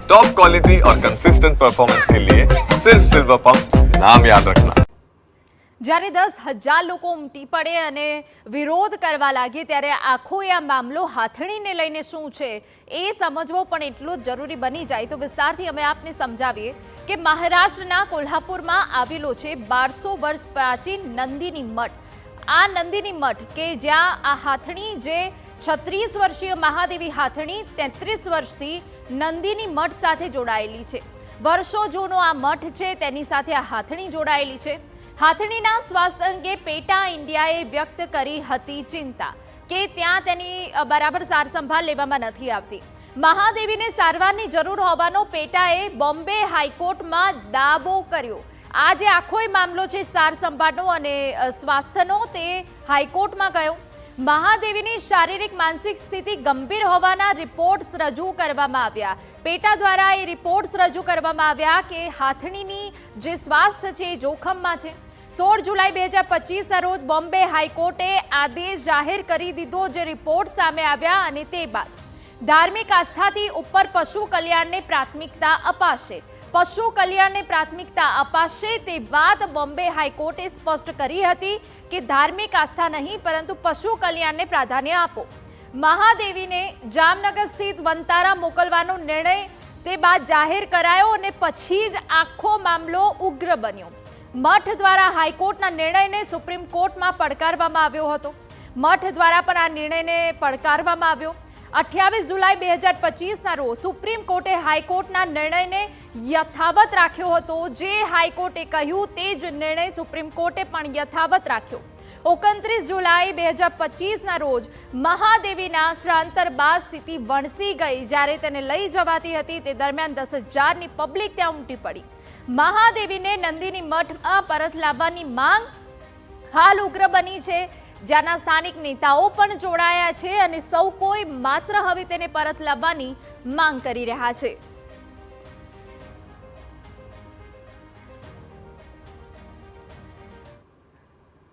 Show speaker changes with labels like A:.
A: Top quality और consistent performance के लिए सिर्फ सिल्वर पंप, नाम याद रखना।
B: જ્યારે 10,000 લોકો ઉમટી પડે અને વિરોધ કરવા લાગે ત્યારે આખો આ મામલો હાથણીને લઈને શું છે એ સમજવો પણ એટલો જ જરૂરી બની જાય। તો વિસ્તારથી અમે આપને સમજાવીએ કે મહારાષ્ટ્રના કોલ્હાપુરમાં આવેલો છે 1200 વર્ષ પ્રાચીન નંદિની મઠ। આ નંદિની મઠ કે જ્યાં આ હાથણી જે 36 વર્ષીય મહાદેવી હાથણી 33 વર્ષથી નંદિની મઠ સાથે જોડાયેલી છે। વર્ષો જૂનો આ મઠ છે તેની સાથે આ હાથણી જોડાયેલી છે। હાથણીના સ્વાસ્થ્ય અંગે પેટા ઇન્ડિયાએ વ્યક્ત કરી હતી ચિંતા કે ત્યાં તેની બરાબર સાર સંભાળ લેવામાં નથી આવતી। મહાદેવીને સારવારની જરૂર હોવાનો પેટાએ બોમ્બે હાઈકોર્ટમાં દાવો કર્યો। આ જે આખો મામલો છે સાર સંભાળનો અને સ્વાસ્થ્યનો તે હાઈકોર્ટમાં ગયો। મહાદેવીની શારીરિક માનસિક સ્થિતિ ગંભીર હોવાના રિપોર્ટ્સ રજૂ કરવામાં આવ્યા। પેટા દ્વારા એ રિપોર્ટ્સ રજૂ કરવામાં આવ્યા કે હાથણીની જે સ્વાસ્થ્ય છે એ જોખમમાં છે। 16 જુલાઈ 2025 રોજ બોમ્બે હાઈકોર્ટે આદેશ જાહેર કરી દીધો જે રિપોર્ટ સામે આવ્યા અને તે બાદ ધાર્મિક આસ્થાથી ઉપર પશુ કલ્યાણને પ્રાથમિકતા અપાશે। પશુ કલ્યાણને પ્રાથમિકતા અપાશે તે વાત બોમ્બે હાઈકોર્ટે સ્પષ્ટ કરી હતી કે ધાર્મિક આસ્થા નહીં પરંતુ પશુ કલ્યાણને પ્રાધાન્ય આપો। મહાદેવીને જામનગર સ્થિત વંતારા મોકલવાનો નિર્ણય તે બાદ જાહેર કરાયો અને પછી જ આખો મામલો ઉગ્ર બન્યો। મઠ દ્વારા હાઈકોર્ટના નિર્ણયને સુપ્રીમ કોર્ટમાં પડકારવામાં આવ્યો હતો। મઠ દ્વારા પણ આ નિર્ણયને પડકારવામાં આવ્યો। 28 જુલાઈ 2025ના રોજ સુપ્રીમ કોર્ટે હાઈકોર્ટના નિર્ણયને યથાવત રાખ્યો હતો। જે હાઈકોર્ટે કહ્યું તે જ નિર્ણય સુપ્રીમ કોર્ટે પણ યથાવત રાખ્યો। 29 જુલાઈ 2025ના રોજ મહાદેવીના સ્થળાંતર બાદ સ્થિતિ વણસી ગઈ। જ્યારે તેને લઈ જવાતી હતી તે દરમિયાન 10,000ની પબ્લિક ત્યાં ઉમટી પડી। મહાદેવીને નંદિની મઠમાં પરત લાવવાની માંગ હાલ ઉગ્ર બની છે। જ્યાંના સ્થાનિક નેતાઓ પણ જોડાયા છે અને સૌ કોઈ માત્ર હવે તેને પરત લાવવાની માંગ કરી રહ્યા છે।